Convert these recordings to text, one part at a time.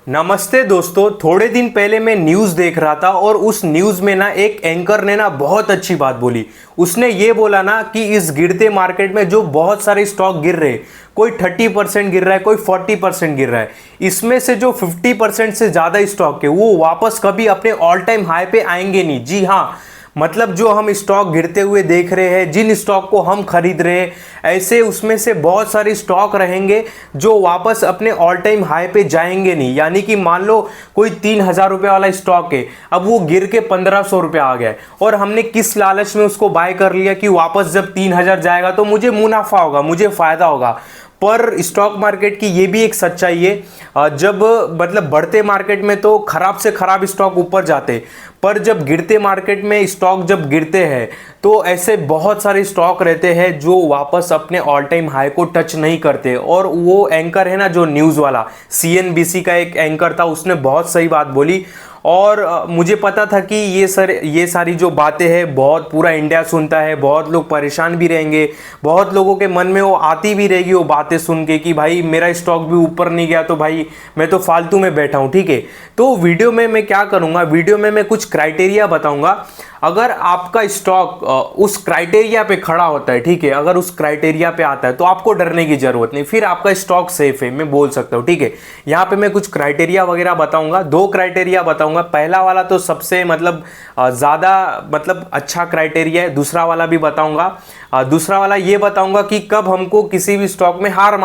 नमस्ते दोस्तों। थोड़े दिन पहले मैं न्यूज़ देख रहा था और उस न्यूज़ में ना एक एंकर ने ना बहुत अच्छी बात बोली। उसने ये बोला ना कि इस गिरते मार्केट में जो बहुत सारे स्टॉक गिर रहे, कोई 30% गिर रहा है, कोई 40% गिर रहा है, इसमें से जो 50% से ज़्यादा स्टॉक है वो वापस कभी अपने ऑल टाइम हाई पे आएंगे नहीं। जी हाँ, मतलब जो हम स्टॉक गिरते हुए देख रहे हैं, जिन स्टॉक को हम खरीद रहे हैं, ऐसे उसमें से बहुत सारे स्टॉक रहेंगे जो वापस अपने ऑल टाइम हाई पे जाएंगे नहीं। यानी कि मान लो कोई 3,000 रुपये वाला स्टॉक है, अब वो गिर के 1,500 रुपये आ गया है और हमने किस लालच में उसको बाय कर लिया कि वापस जब 3,000 जाएगा तो मुझे मुनाफा होगा, मुझे फायदा होगा। पर स्टॉक मार्केट की ये भी एक सच्चाई है, जब मतलब बढ़ते मार्केट में तो खराब से खराब स्टॉक ऊपर जाते, पर जब गिरते मार्केट में स्टॉक जब गिरते हैं तो ऐसे बहुत सारे स्टॉक रहते हैं जो वापस अपने ऑल टाइम हाई को टच नहीं करते। और वो एंकर है ना जो न्यूज़ वाला, सीएनबीसी का एक एंकर था, उसने बहुत सही बात बोली। और मुझे पता था कि ये सारी जो बातें हैं बहुत पूरा इंडिया सुनता है, बहुत लोग परेशान भी रहेंगे, बहुत लोगों के मन में वो आती भी रहेगी वो बातें सुन के कि भाई मेरा स्टॉक भी ऊपर नहीं गया तो भाई मैं तो फालतू में बैठा हूँ। ठीक है, तो वीडियो में मैं क्या करूँगा, वीडियो में मैं कुछ क्राइटेरिया बताऊँगा। अगर आपका स्टॉक उस क्राइटेरिया पे खड़ा होता है, ठीक है, अगर उस क्राइटेरिया पे आता है तो आपको डरने की जरूरत नहीं, फिर आपका स्टॉक सेफ है, मैं बोल सकता हूँ। ठीक है, यहाँ पे मैं कुछ क्राइटेरिया वगैरह बताऊंगा, दो क्राइटेरिया बताऊंगा। पहला वाला तो सबसे मतलब ज़्यादा मतलब अच्छा क्राइटेरिया है, दूसरा वाला भी बताऊंगा। दूसरा वाला ये बताऊंगा कि कब हमको किसी भी स्टॉक में हार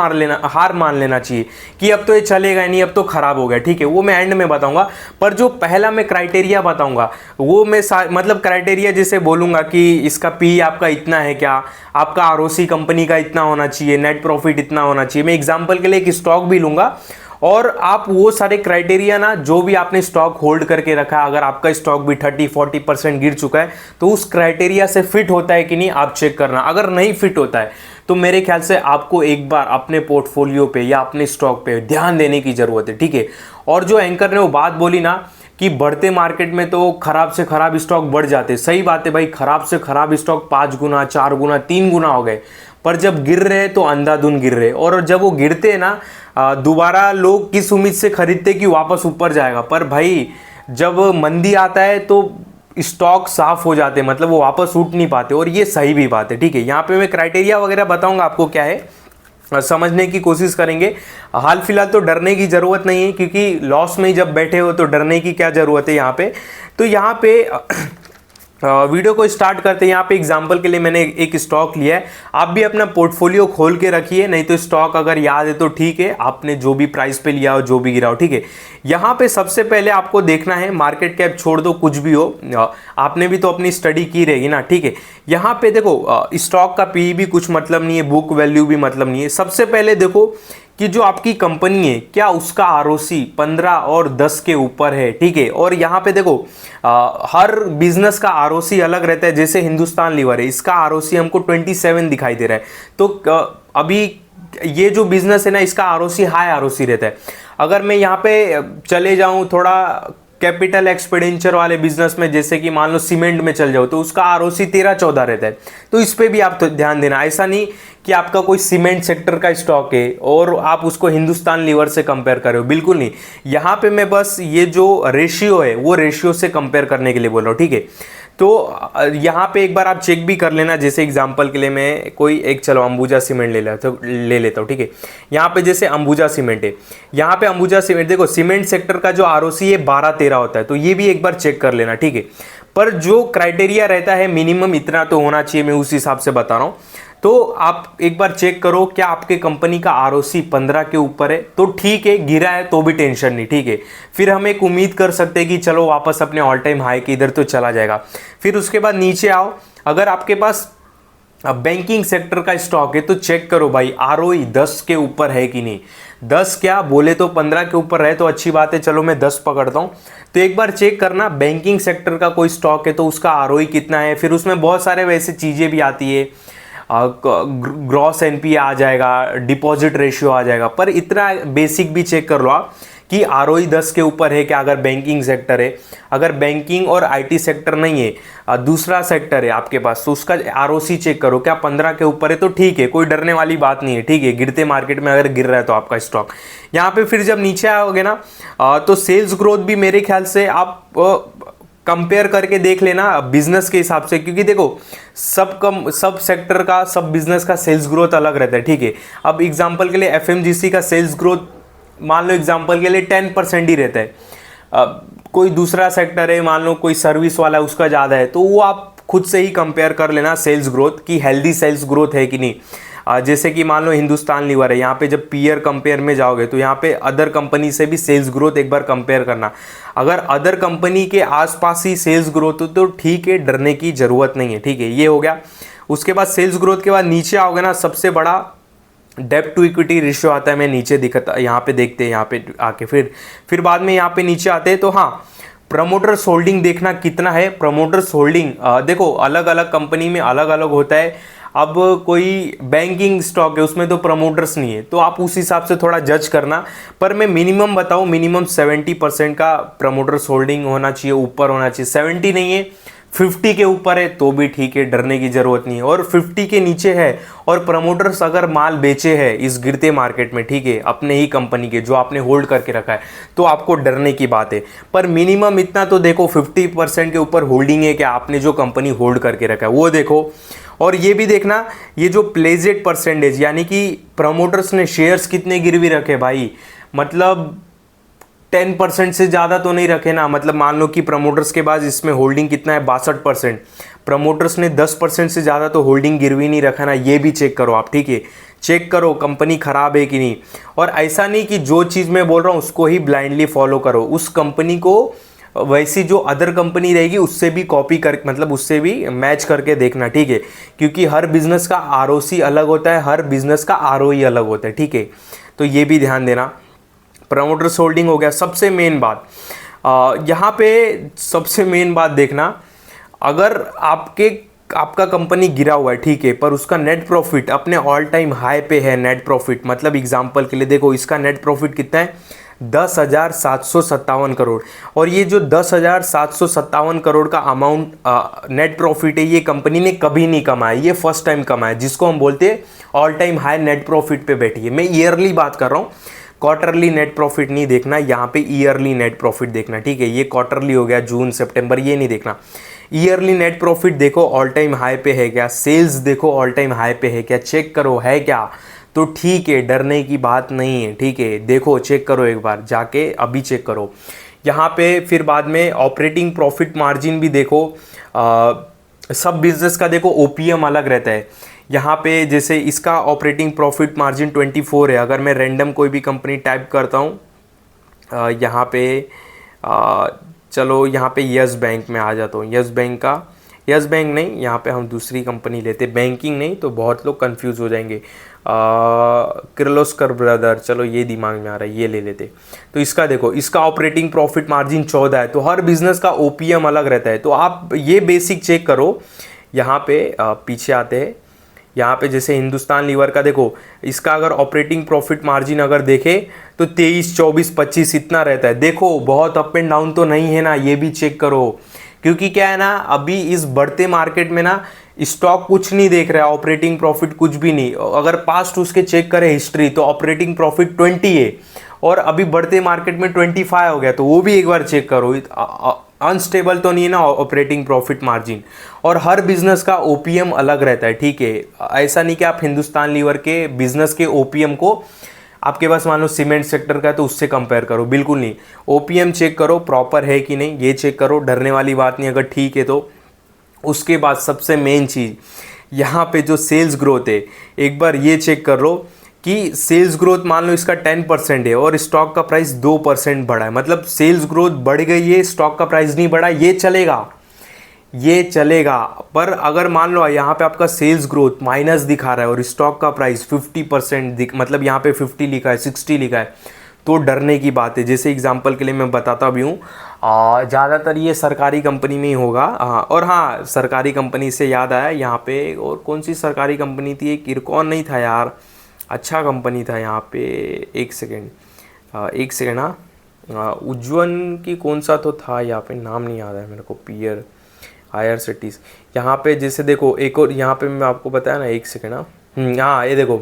मान लेना चाहिए कि अब तो ये चलेगा नहीं, अब तो खराब हो गया। ठीक है, वो मैं एंड में बताऊंगा। पर जो पहला मैं क्राइटेरिया बताऊंगा वो मैं मतलब क्राइटेरिया जैसे बोलूंगा कि इसका पी आपका इतना है क्या, आपका आरओसी कंपनी का इतना होना चाहिए, नेट प्रॉफिट इतना होना चाहिए। मैं एग्जांपल के लिए एक स्टॉक भी लूंगा और आप वो सारे क्राइटेरिया ना जो भी आपने स्टॉक होल्ड करके रखा है, अगर आपका स्टॉक भी 30-40% गिर चुका है तो उस क्राइटेरिया से फिट होता है कि नहीं आप चेक करना। अगर नहीं फिट होता है तो मेरे ख्याल से आपको एक बार अपने पोर्टफोलियो पे या अपने स्टॉक पे ध्यान देने की जरूरत है। ठीक है, और जो एंकर ने वो बात बोली ना कि बढ़ते मार्केट में तो खराब से खराब स्टॉक बढ़ जाते, सही बात है भाई, खराब से खराब स्टॉक 5 गुना 4 गुना 3 गुना हो गए, पर जब गिर रहे हैं तो अंधाधुन गिर रहे। और जब वो गिरते हैं ना दोबारा लोग किस उम्मीद से खरीदते कि वापस ऊपर जाएगा, पर भाई जब मंदी आता है तो स्टॉक साफ हो जाते, मतलब वो वापस उठ नहीं पाते, और ये सही भी बात है। ठीक है, यहाँ पे मैं क्राइटेरिया वगैरह बताऊंगा आपको क्या है, समझने की कोशिश करेंगे। हाल फिलहाल तो डरने की ज़रूरत नहीं है, क्योंकि लॉस में ही जब बैठे हो तो डरने की क्या ज़रूरत है यहाँ पे। तो यहाँ पे वीडियो को स्टार्ट करते हैं। यहाँ पे एग्जांपल के लिए मैंने एक स्टॉक लिया है, आप भी अपना पोर्टफोलियो खोल के रखिए, नहीं तो स्टॉक अगर याद है तो ठीक है, आपने जो भी प्राइस पे लिया हो, जो भी गिरा हो। ठीक है, यहाँ पे सबसे पहले आपको देखना है, मार्केट कैप छोड़ दो कुछ भी हो, आपने भी तो अपनी स्टडी की रहेगी ना। ठीक है, यहाँ पे देखो स्टॉक का पी भी कुछ मतलब नहीं है, बुक वैल्यू भी मतलब नहीं है। सबसे पहले देखो कि जो आपकी कंपनी है क्या उसका आरओसी 15 और 10 के ऊपर है। ठीक है, और यहाँ पे देखो हर बिजनेस का आरओसी अलग रहता है। जैसे हिंदुस्तान लीवर है, इसका आरओसी हमको 27 दिखाई दे रहा है, तो अभी ये जो बिजनेस है ना इसका आरओसी हाई आरओसी रहता है। अगर मैं यहाँ पे चले जाऊँ थोड़ा कैपिटल एक्सपेंडिचर वाले बिजनेस में, जैसे कि मान लो सीमेंट में चल जाओ, तो उसका आरओसी 13-14 रहता है। तो इस पे भी आप तो ध्यान देना, ऐसा नहीं कि आपका कोई सीमेंट सेक्टर का स्टॉक है और आप उसको हिंदुस्तान लीवर से कंपेयर कर रहे हो, बिल्कुल नहीं। यहाँ पे मैं बस ये जो रेशियो है वो रेशियो से कंपेयर करने के लिए बोल रहा हूँ। ठीक है, तो यहाँ पे एक बार आप चेक भी कर लेना। जैसे एग्जांपल के लिए मैं कोई एक चलो अंबुजा सीमेंट ले लेता हूँ। ठीक है, यहाँ पे जैसे अंबुजा सीमेंट है, यहाँ पे अंबुजा सीमेंट देखो, सीमेंट सेक्टर का जो आरओसी है 12-13 होता है, तो ये भी एक बार चेक कर लेना। ठीक है, पर जो क्राइटेरिया रहता है मिनिमम इतना तो होना चाहिए, मैं उस हिसाब से बता रहा हूँ। तो आप एक बार चेक करो क्या आपके कंपनी का आरओसी 15 के ऊपर है तो ठीक है, गिरा है तो भी टेंशन नहीं। ठीक है, फिर हम एक उम्मीद कर सकते हैं कि चलो वापस अपने ऑल टाइम हाई के इधर तो चला जाएगा। फिर उसके बाद नीचे आओ, अगर आपके पास बैंकिंग सेक्टर का स्टॉक है तो चेक करो भाई आरओई 10 के ऊपर है कि नहीं। 10 क्या बोले तो 15 के ऊपर है तो अच्छी बात है, चलो मैं 10 पकड़ता हूँ। तो एक बार चेक करना बैंकिंग सेक्टर का कोई स्टॉक है तो उसका आरओई कितना है। फिर उसमें बहुत सारे वैसे चीज़ें भी आती है, ग्रॉस एनपी आ जाएगा, डिपॉजिट रेशियो आ जाएगा, पर इतना बेसिक भी चेक कर लो आप कि आरओई 10 के ऊपर है क्या, अगर बैंकिंग सेक्टर है, अगर बैंकिंग और आईटी सेक्टर नहीं है, दूसरा सेक्टर है आपके पास, तो उसका आरओसी चेक करो क्या 15 के ऊपर है, तो ठीक है, कोई डरने वाली बात नहीं है, ठीक है। गिरते मार्केट में अगर गिर रहा है तो आपका स्टॉक यहाँ पे फिर जब नीचे आओगे ना, तो सेल्स ग्रोथ भी मेरे ख्याल से आप कंपेयर करके देख लेना बिजनेस के हिसाब से, क्योंकि देखो सब सेक्टर का, सब बिजनेस का सेल्स ग्रोथ अलग रहता है, ठीक है। अब एग्जांपल के लिए एफएमजीसी का सेल्स ग्रोथ मान लो एग्जांपल के लिए 10% ही रहता है, कोई दूसरा सेक्टर है मान लो कोई सर्विस वाला उसका ज़्यादा है, तो वो आप खुद से ही कंपेयर कर लेना सेल्स ग्रोथ की हेल्दी सेल्स ग्रोथ है कि नहीं। जैसे कि मान लो हिंदुस्तान लीवर है, यहाँ पे जब पीयर कंपेयर में जाओगे तो यहाँ पे अदर कंपनी से भी सेल्स ग्रोथ एक बार कंपेयर करना, अगर अदर कंपनी के आसपास ही सेल्स ग्रोथ हो तो ठीक है, डरने की ज़रूरत नहीं है, ठीक है। ये हो गया। उसके बाद सेल्स ग्रोथ के बाद नीचे आओगे ना, सबसे बड़ा डेब्ट टू इक्विटी रेशियो आता है, मैं नीचे दिखता यहाँ पे देखते हैं, यहाँ पे आके फिर बाद में यहाँ पे नीचे आते हैं तो हाँ, प्रमोटर्स होल्डिंग देखना कितना है। प्रमोटर्स होल्डिंग देखो अलग अलग कंपनी में अलग अलग होता है। अब कोई बैंकिंग स्टॉक है उसमें तो प्रमोटर्स नहीं है, तो आप उस हिसाब से थोड़ा जज करना, पर मैं मिनिमम बताऊं, मिनिमम 70% का प्रमोटर्स होल्डिंग होना चाहिए, ऊपर होना चाहिए। 70 नहीं है, 50 के ऊपर है तो भी ठीक है, डरने की जरूरत नहीं है। और 50 के नीचे है और प्रमोटर्स अगर माल बेचे है इस गिरते मार्केट में, ठीक है, अपने ही कंपनी के जो आपने होल्ड करके रखा है, तो आपको डरने की बात है। पर मिनिमम इतना तो देखो, 50% के ऊपर होल्डिंग है क्या आपने जो कंपनी होल्ड करके रखा है वो देखो। और ये भी देखना, ये जो प्लेजेड परसेंटेज यानी कि प्रमोटर्स ने शेयर्स कितने गिरवी रखे भाई, मतलब 10% से ज़्यादा तो नहीं रखे ना। मतलब मान लो कि प्रमोटर्स के बाद इसमें होल्डिंग कितना है 62%, प्रमोटर्स ने 10% से ज़्यादा तो होल्डिंग गिरवी नहीं रखा ना, ये भी चेक करो आप, ठीक है। चेक करो कंपनी खराब है कि नहीं। और ऐसा नहीं कि जो चीज़ मैं बोल रहा हूँ उसको ही ब्लाइंडली फॉलो करो, उस कंपनी को वैसी जो अदर कंपनी रहेगी उससे भी कॉपी कर, मतलब उससे भी मैच करके देखना, ठीक है। क्योंकि हर बिजनेस का आरओसी अलग होता है, हर बिजनेस का आरओई अलग होता है, ठीक है। तो ये भी ध्यान देना। प्रमोटर्स होल्डिंग हो गया। सबसे मेन बात यहाँ पे, सबसे मेन बात देखना, अगर आपका कंपनी गिरा हुआ है, ठीक है, पर उसका नेट प्रॉफिट अपने ऑल टाइम हाई पे है, नेट प्रॉफिट मतलब एग्जांपल के लिए देखो इसका नेट प्रॉफिट कितना है 10,757 करोड़, और ये जो 10,757 करोड़ का अमाउंट नेट प्रॉफिट है, ये कंपनी ने कभी नहीं कमाया, ये फर्स्ट टाइम कमाया, जिसको हम बोलते हैं all time high net profit पे बैठी है। मैं ईयरली बात कर रहा हूँ, क्वार्टरली नेट प्रॉफिट नहीं देखना, यहाँ पे ईयरली नेट प्रॉफिट देखना, ठीक है। ये क्वार्टरली हो गया जून सितंबर, ये नहीं देखना। ईयरली नेट प्रॉफिट देखो ऑल टाइम हाई पे है क्या, सेल्स देखो ऑल टाइम हाई पे है क्या, चेक करो है क्या, तो ठीक है, डरने की बात नहीं है, ठीक है। देखो चेक करो एक बार जाके, अभी चेक करो यहाँ पे। फिर बाद में ऑपरेटिंग प्रॉफिट मार्जिन भी देखो, सब बिजनेस का देखो ओपीएम अलग रहता है। यहाँ पे जैसे इसका ऑपरेटिंग प्रॉफिट मार्जिन 24 है, अगर मैं रैंडम कोई भी कंपनी टाइप करता हूँ यहाँ पे, चलो यहाँ पे यस बैंक में आ जाता हूँ, यस बैंक का, यस बैंक नहीं, यहाँ पे हम दूसरी कंपनी लेते, बैंकिंग नहीं तो बहुत लोग कंफ्यूज हो जाएंगे, किर्लोस्कर ब्रदर, चलो ये दिमाग में आ रहा है, ये ले लेते। तो इसका देखो, इसका ऑपरेटिंग प्रॉफिट मार्जिन 14 है, तो हर बिजनेस का ओपीएम अलग रहता है, तो आप ये बेसिक चेक करो। यहाँ पे पीछे आते हैं, यहाँ पे जैसे हिंदुस्तान लीवर का देखो, इसका अगर ऑपरेटिंग प्रॉफिट मार्जिन अगर देखे तो 23, 24, 25 इतना रहता है। देखो बहुत अप एंड डाउन तो नहीं है ना, ये भी चेक करो, क्योंकि क्या है ना, अभी इस बढ़ते मार्केट में ना स्टॉक कुछ नहीं देख रहा है, ऑपरेटिंग प्रॉफिट कुछ भी नहीं। अगर पास्ट उसके चेक करें हिस्ट्री तो ऑपरेटिंग प्रॉफिट 20 है और अभी बढ़ते मार्केट में 25 हो गया, तो वो भी एक बार चेक करो, अनस्टेबल तो नहीं है ना ऑपरेटिंग प्रॉफिट मार्जिन। और हर बिजनेस का ओपीएम अलग रहता है, ठीक है। ऐसा नहीं कि आप हिंदुस्तान लीवर के बिजनेस के ओपीएम को, आपके पास मान लो सीमेंट सेक्टर का तो उससे कंपेयर करो, बिल्कुल नहीं। ओपीएम चेक करो प्रॉपर है कि नहीं, ये चेक करो, डरने वाली बात नहीं, अगर ठीक है तो। उसके बाद सबसे मेन चीज़ यहाँ पे जो सेल्स ग्रोथ है, एक बार ये चेक कर लो कि सेल्स ग्रोथ मान लो इसका 10% है और स्टॉक का प्राइस 2% बढ़ा है, मतलब सेल्स ग्रोथ बढ़ गई है, स्टॉक का प्राइस नहीं बढ़ा, ये चलेगा, ये चलेगा। पर अगर मान लो यहाँ पे आपका सेल्स ग्रोथ माइनस दिखा रहा है और स्टॉक का प्राइस 50% मतलब यहाँ पे 50 लिखा है, 60 लिखा है, तो डरने की बात है। जैसे एग्जांपल के लिए मैं बताता भी हूँ, ज़्यादातर ये सरकारी कंपनी में ही होगा। और हाँ, सरकारी कंपनी से याद आया, यहाँ पे और कौन सी सरकारी कंपनी थी, एक इरकॉन नहीं था यार, अच्छा कंपनी था यहाँ पे, एक सेकेंड हाँ, उज्जवल की कौन सा तो था यहाँ पे, नाम नहीं याद है मेरे को, पीयर IRCTC। यहाँ पे जैसे देखो एक और यहाँ पे मैं आपको बताया ना, एक सेकेंड। हाँ ये देखो,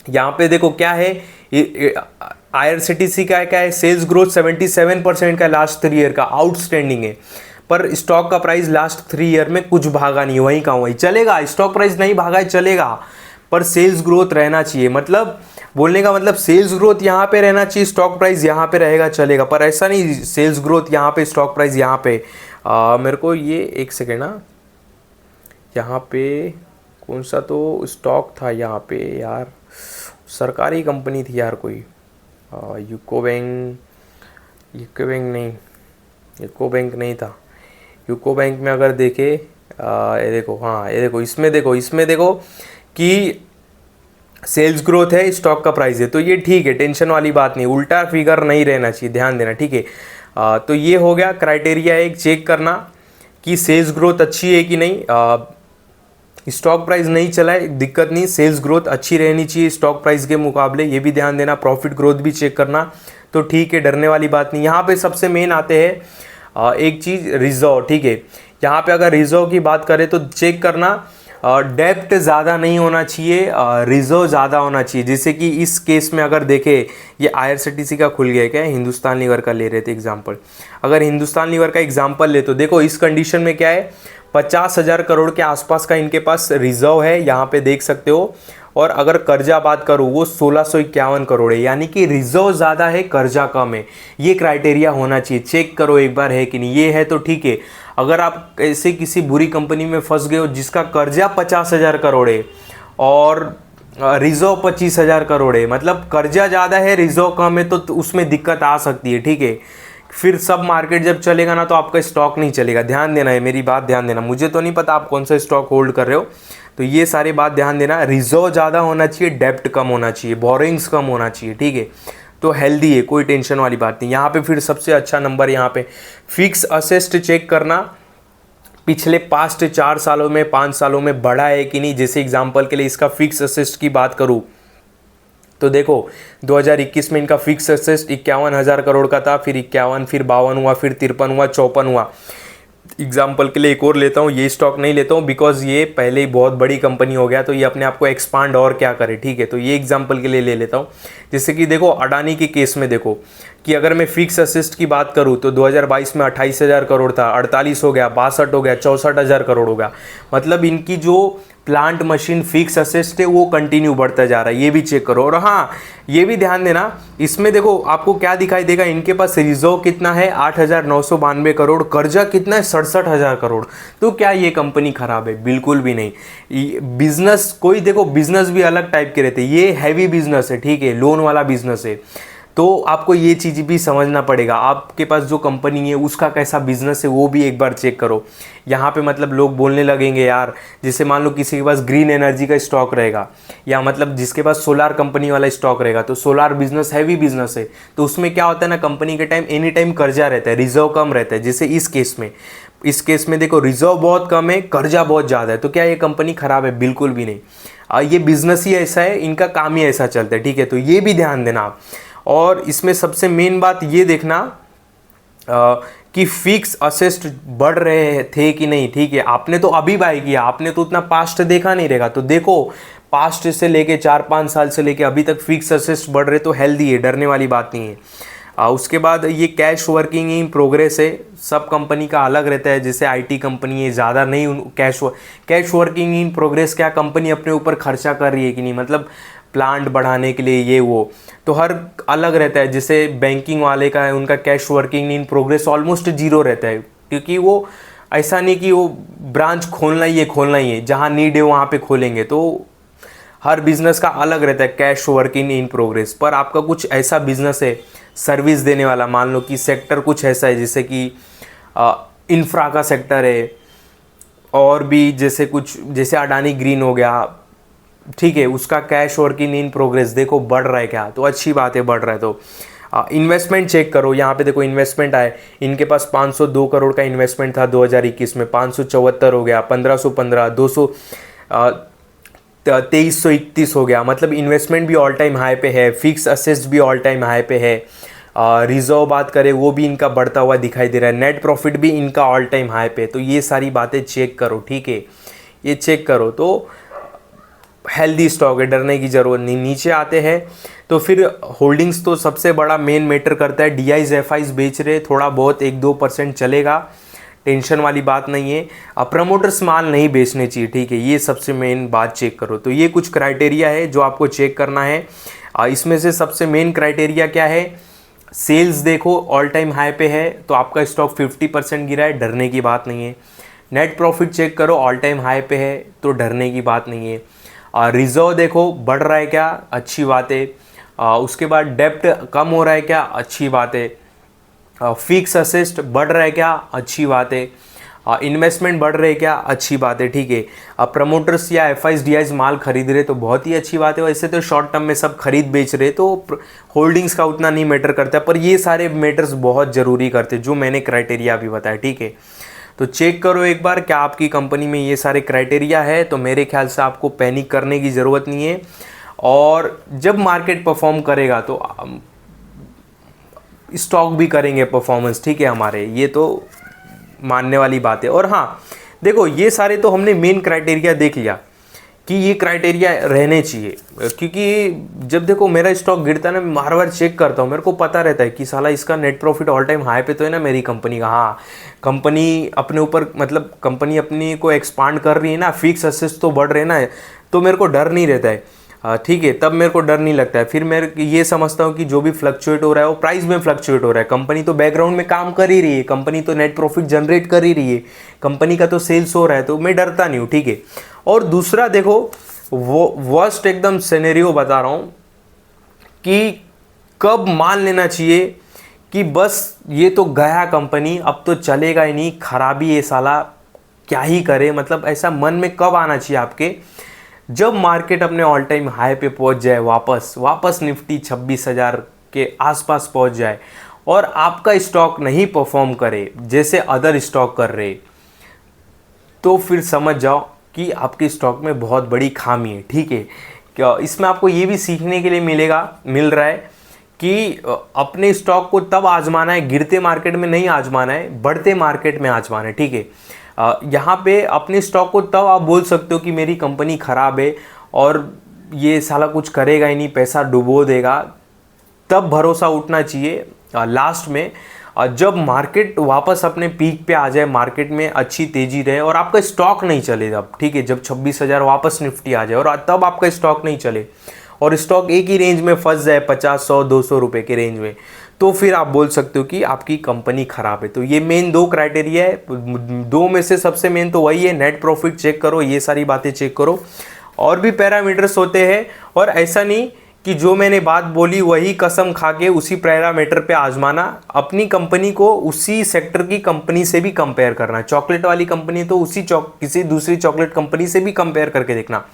यहाँ पे देखो क्या है, IRCTC का क्या है, सेल्स ग्रोथ 77% का लास्ट 3 ईयर का आउटस्टैंडिंग है। पर स्टॉक का प्राइस लास्ट 3 ईयर में कुछ भागा नहीं, वहीं का वहीं चलेगा। स्टॉक प्राइस नहीं भागा है चलेगा, पर सेल्स ग्रोथ रहना चाहिए। मतलब बोलने का मतलब सेल्स ग्रोथ यहाँ पे रहना चाहिए, स्टॉक प्राइस यहाँ पे रहेगा चलेगा। पर ऐसा नहीं सेल्स ग्रोथ यहाँ पे स्टॉक प्राइस यहाँ पे। मेरे को ये एक सेकेंड ना, यहाँ पे कौन सा तो स्टॉक था यहाँ पे यार, सरकारी कंपनी थी यार कोई, यूको बैंक, यूको बैंक नहीं था। यूको बैंक में अगर देखे, ये देखो, हाँ ये देखो, इसमें देखो कि सेल्स ग्रोथ है, स्टॉक का प्राइस है, तो ये ठीक है, टेंशन वाली बात नहीं, उल्टा फिगर नहीं रहना चाहिए, ध्यान देना, ठीक है। तो ये हो गया क्राइटेरिया एक, चेक करना कि सेल्स ग्रोथ अच्छी है कि नहीं। स्टॉक प्राइस नहीं चला है दिक्कत नहीं, सेल्स ग्रोथ अच्छी रहनी चाहिए स्टॉक प्राइस के मुकाबले, ये भी ध्यान देना। प्रॉफिट ग्रोथ भी चेक करना, तो ठीक है, डरने वाली बात नहीं। यहाँ पे सबसे मेन आते हैं एक चीज़, रिजर्व, ठीक है। यहाँ पे अगर रिजर्व की बात करें तो चेक करना, डेप्ट ज़्यादा नहीं होना चाहिए, रिजर्व ज़्यादा होना चाहिए। जैसे कि इस केस में अगर देखें, ये IRCTC का खुल गया, क्या हिंदुस्तान लीवर का ले रहे थे एग्जाम्पल। अगर हिंदुस्तान लीवर का एग्जाम्पल ले तो देखो इस कंडीशन में क्या है, 50,000 करोड़ के आसपास का इनके पास रिजर्व है, यहाँ पे देख सकते हो। और अगर कर्जा बात करूँ वो 1651 करोड़ है, यानी कि रिजर्व ज़्यादा है, कर्जा कम है। ये क्राइटेरिया होना चाहिए, चेक करो एक बार है कि नहीं, ये है तो ठीक है। अगर आप ऐसे किसी बुरी कंपनी में फंस गए हो जिसका कर्जा 50,000 करोड़ है और रिजर्व 25,000 करोड़ है, मतलब कर्जा ज़्यादा है रिजर्व कम है, तो उसमें दिक्कत आ सकती है, ठीक है। फिर सब मार्केट जब चलेगा ना तो आपका स्टॉक नहीं चलेगा, ध्यान देना है, मेरी बात ध्यान देना। मुझे तो नहीं पता आप कौन सा स्टॉक होल्ड कर रहे हो, तो ये सारी बात ध्यान देना। रिजर्व ज़्यादा होना चाहिए, डेप्ट कम होना चाहिए, बोरिंग्स कम होना चाहिए, ठीक है। तो हेल्दी है, कोई टेंशन वाली बात नहीं। यहाँ पे फिर सबसे अच्छा नंबर यहाँ पे फिक्स असेस्ट चेक करना, पिछले पास्ट 4 सालों में 5 सालों में बढ़ा है कि नहीं। जैसे एग्जांपल के लिए इसका फिक्स असेस्ट की बात करूँ तो देखो 2021 में इनका फिक्स असेस्ट 51,000 करोड़ का था, फिर 51, फिर 52 हुआ, फिर 53 हुआ, 54 हुआ। एग्जाम्पल के लिए एक और लेता हूँ, ये स्टॉक नहीं लेता हूँ बिकॉज ये पहले ही बहुत बड़ी कंपनी हो गया, तो ये अपने आप को एक्सपांड और क्या करे, ठीक है। तो ये एग्जाम्पल के लिए ले लेता हूँ। जैसे कि देखो अडानी के केस में देखो कि अगर मैं फिक्स असिस्ट की बात करूँ तो 2022 में 28,000 करोड़ था, 48 हो गया, 62 हो गया, 64,000 करोड़ हो गया। मतलब इनकी जो प्लांट मशीन फिक्स असेस्ट है वो कंटिन्यू बढ़ता जा रहा है, ये भी चेक करो। और हाँ ये भी ध्यान देना, इसमें देखो आपको क्या दिखाई देगा, इनके पास रिजर्व कितना है 8,992 करोड़, कर्जा कितना है 67,000 करोड़। तो क्या ये कंपनी खराब है? बिल्कुल भी नहीं। बिजनेस कोई देखो, बिजनेस भी अलग टाइप के रहते हैं, ये हैवी बिजनेस है, ठीक है, लोन वाला बिजनेस है। तो आपको ये चीज़ भी समझना पड़ेगा, आपके पास जो कंपनी है उसका कैसा बिजनेस है वो भी एक बार चेक करो। यहाँ पे मतलब लोग बोलने लगेंगे यार, जैसे मान लो किसी के पास ग्रीन एनर्जी का स्टॉक रहेगा या मतलब जिसके पास सोलार कंपनी वाला स्टॉक रहेगा, तो सोलार बिजनेस हैवी बिजनेस है, तो उसमें क्या होता है ना, कंपनी के टाइम एनी टाइम कर्जा रहता है, रिजर्व कम रहता है। जैसे इस केस में देखो रिजर्व बहुत कम है, कर्जा बहुत ज़्यादा है, तो क्या ये कंपनी खराब है? बिल्कुल भी नहीं। ये बिजनेस ही ऐसा है, इनका काम ही ऐसा चलता है, ठीक है। तो ये भी ध्यान देना आप। और इसमें सबसे मेन बात ये देखना कि फिक्स असेस्ट बढ़ रहे थे कि नहीं, ठीक है। आपने तो अभी बाय किया, आपने तो उतना पास्ट देखा नहीं रहेगा, तो देखो पास्ट से लेके 4-5 साल से लेके अभी तक फिक्स असेस्ट बढ़ रहे, तो हेल्दी है, डरने वाली बात नहीं है। उसके बाद ये कैश वर्किंग इन प्रोग्रेस है, सब कंपनी का अलग रहता है। जैसे आईटी कंपनी है, ज़्यादा नहीं कैश वर्किंग इन प्रोग्रेस, क्या कंपनी अपने ऊपर खर्चा कर रही है कि नहीं, मतलब प्लांट बढ़ाने के लिए ये वो, तो हर अलग रहता है। जैसे बैंकिंग वाले का है, उनका cash working in progress almost 0 रहता है, क्योंकि वो ऐसा नहीं कि वो ब्रांच खोलना ही है, जहाँ नीड है वहाँ पे खोलेंगे। तो हर बिजनेस का अलग रहता है कैश वर्किंग इन प्रोग्रेस। पर आपका कुछ ऐसा बिजनेस है सर्विस देने वाला, मान लो कि सेक्टर कुछ ऐसा है जैसे कि इंफ्रा का सेक्टर है, और भी जैसे अडानी ग्रीन हो गया, ठीक है, उसका कैश वर्किंग इन प्रोग्रेस देखो बढ़ रहा है क्या, तो अच्छी बात है, बढ़ रहा है। तो इन्वेस्टमेंट चेक करो, यहाँ पे देखो इन्वेस्टमेंट आए, इनके पास 502 करोड़ का इन्वेस्टमेंट था 2021 में, 574 हो गया, 1515, 200, 2331 हो गया। मतलब इन्वेस्टमेंट भी ऑल टाइम हाई पे है, फिक्स असेट्स भी ऑल टाइम हाई पे है, रिजर्व बात करें वो भी इनका बढ़ता हुआ दिखाई दे रहा है, नेट प्रॉफिट भी इनका ऑल टाइम हाई पे। तो ये सारी बातें चेक करो, ठीक है, ये चेक करो। तो हेल्दी स्टॉक है, डरने की ज़रूरत नहीं। नीचे आते हैं तो फिर होल्डिंग्स तो सबसे बड़ा मेन मैटर करता है। डीआईज एफआईज बेच रहे, थोड़ा बहुत 1-2% चलेगा, टेंशन वाली बात नहीं है। अब प्रमोटर्स माल नहीं बेचने चाहिए, ठीक है, ये सबसे मेन बात चेक करो। तो ये कुछ क्राइटेरिया है जो आपको चेक करना है। इसमें से सबसे मेन क्राइटेरिया क्या है, सेल्स देखो ऑल टाइम हाई पे है तो आपका स्टॉक 50% गिरा है, डरने की बात नहीं है। नेट प्रॉफिट चेक करो ऑल टाइम हाई पे है तो डरने की बात नहीं है। रिजर्व देखो बढ़ रहा है क्या, अच्छी बात है। उसके बाद डेप्ट कम हो रहा है क्या, अच्छी बात है। फिक्स असेस्ट बढ़ रहा है क्या, अच्छी बात है। इन्वेस्टमेंट बढ़ रहे क्या, अच्छी बात है, ठीक है। अब प्रमोटर्स या एफआईज डीआईज माल खरीद रहे तो बहुत ही अच्छी बात है। वैसे तो शॉर्ट टर्म में सब खरीद बेच रहे तो होल्डिंग्स का उतना नहीं मैटर करता है, पर ये सारे मैटर्स बहुत ज़रूरी करते हैं जो मैंने क्राइटेरिया अभी बताया, ठीक है। तो चेक करो एक बार क्या आपकी कंपनी में ये सारे क्राइटेरिया है। तो मेरे ख्याल से आपको पैनिक करने की ज़रूरत नहीं है। और जब मार्केट परफॉर्म करेगा तो स्टॉक भी करेंगे परफॉर्मेंस, ठीक है हमारे, ये तो मानने वाली बात है। और हाँ देखो, ये सारे तो हमने मेन क्राइटेरिया देख लिया कि ये क्राइटेरिया रहने चाहिए, क्योंकि जब देखो मेरा स्टॉक गिरता है ना, मैं बार बार चेक करता हूँ, मेरे को पता रहता है कि साला इसका net profit all time high पे तो है ना मेरी कंपनी का। हाँ, कंपनी अपने ऊपर मतलब कंपनी अपनी को एक्सपांड कर रही है ना, फिक्स असेट्स तो बढ़ रहे ना, तो मेरे को डर नहीं रहता है, ठीक है, तब मेरे को डर नहीं लगता है। फिर मैं ये समझता हूँ कि जो भी फ्लक्चुएट हो रहा है वो प्राइस में फ्लक्चुएट हो रहा है, कंपनी तो बैकग्राउंड में काम कर ही रही है, कंपनी तो नेट प्रॉफिट जनरेट कर ही रही है, कंपनी का तो सेल्स हो रहा है, तो मैं डरता नहीं हूँ, ठीक है। और दूसरा देखो, वो वर्स्ट एकदम सिनेरियो बता रहा हूँ कि कब मान लेना चाहिए कि बस ये तो गया कंपनी, अब तो चलेगा ही नहीं, खराबी ये साला क्या ही करे, मतलब ऐसा मन में कब आना चाहिए आपके, जब मार्केट अपने ऑल टाइम हाई पे पहुंच जाए, वापस निफ्टी 26,000 के आसपास पहुंच जाए और आपका स्टॉक नहीं परफॉर्म करे जैसे अदर स्टॉक कर रहे, तो फिर समझ जाओ कि आपके स्टॉक में बहुत बड़ी खामी है, ठीक है। क्या इसमें आपको ये भी सीखने के लिए मिल रहा है कि अपने स्टॉक को तब आजमाना है, गिरते मार्केट में नहीं आजमाना है, बढ़ते मार्केट में आजमाना है, ठीक है। यहाँ पे अपने स्टॉक को तब आप बोल सकते हो कि मेरी कंपनी ख़राब है और ये साला कुछ करेगा ही नहीं, पैसा डुबो देगा, तब भरोसा उठना चाहिए लास्ट में, जब मार्केट वापस अपने पीक पे आ जाए, मार्केट में अच्छी तेज़ी रहे और आपका स्टॉक नहीं चले तब, ठीक है, जब 26,000 वापस निफ्टी आ जाए और तब आपका स्टॉक नहीं चले और स्टॉक एक ही रेंज में फंस जाए 50, 100, 200 रुपये के रेंज में, तो फिर आप बोल सकते हो कि आपकी कंपनी ख़राब है। तो ये मेन 2 क्राइटेरिया है, 2 में से सबसे मेन तो वही है, नेट प्रॉफिट चेक करो, ये सारी बातें चेक करो। और भी पैरामीटर्स होते हैं, और ऐसा नहीं कि जो मैंने बात बोली वही कसम खा के उसी पैरामीटर पे आजमाना, अपनी कंपनी को उसी सेक्टर की कंपनी से भी कंपेयर करना। चॉकलेट वाली कंपनी तो किसी दूसरी चॉकलेट कंपनी से भी कंपेयर करके देखना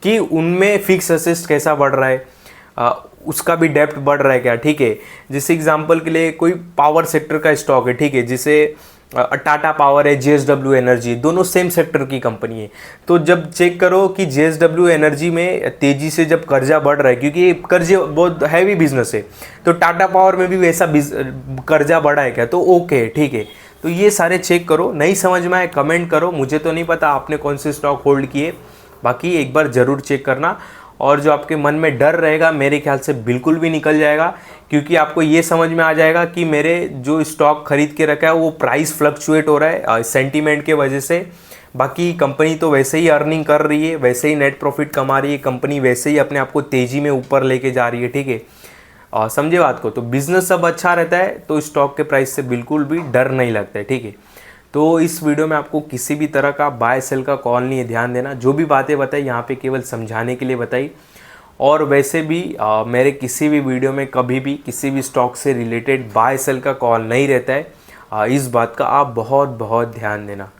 कि उनमें फिक्स असेट्स कैसा बढ़ रहा है, उसका भी डेप्थ बढ़ रहा है क्या, ठीक है। जैसे एग्जांपल के लिए कोई पावर सेक्टर का स्टॉक है, ठीक है, जैसे टाटा पावर है, जेएसडब्ल्यू एनर्जी, दोनों सेम सेक्टर की कंपनी है, तो जब चेक करो कि जेएसडब्ल्यू एनर्जी में तेज़ी से जब कर्जा बढ़ रहा है, क्योंकि कर्जे बहुत हैवी बिजनेस है, तो टाटा पावर में भी वैसा कर्जा बढ़ा है क्या, तो ओके, ठीक है। तो ये सारे चेक करो, नहीं समझ में आए कमेंट करो, मुझे तो नहीं पता आपने कौन से स्टॉक होल्ड किए, बाकी एक बार ज़रूर चेक करना। और जो आपके मन में डर रहेगा मेरे ख्याल से बिल्कुल भी निकल जाएगा, क्योंकि आपको ये समझ में आ जाएगा कि मेरे जो स्टॉक खरीद के रखा है वो प्राइस फ्लक्चुएट हो रहा है सेंटीमेंट के वजह से, बाकी कंपनी तो वैसे ही अर्निंग कर रही है, वैसे ही नेट प्रॉफिट कमा रही है, कंपनी वैसे ही अपने आप को तेज़ी में ऊपर लेके जा रही है, ठीक है। समझे बात को, तो बिज़नेस सब अच्छा रहता है तो स्टॉक के प्राइस से बिल्कुल भी डर नहीं लगता है, ठीक है। तो इस वीडियो में आपको किसी भी तरह का बाय सेल का कॉल नहीं है, ध्यान देना, जो भी बातें बताई यहाँ पे केवल समझाने के लिए बताई। और वैसे भी मेरे किसी भी वीडियो में कभी भी किसी भी स्टॉक से रिलेटेड बाय सेल का कॉल नहीं रहता है, इस बात का आप बहुत बहुत ध्यान देना।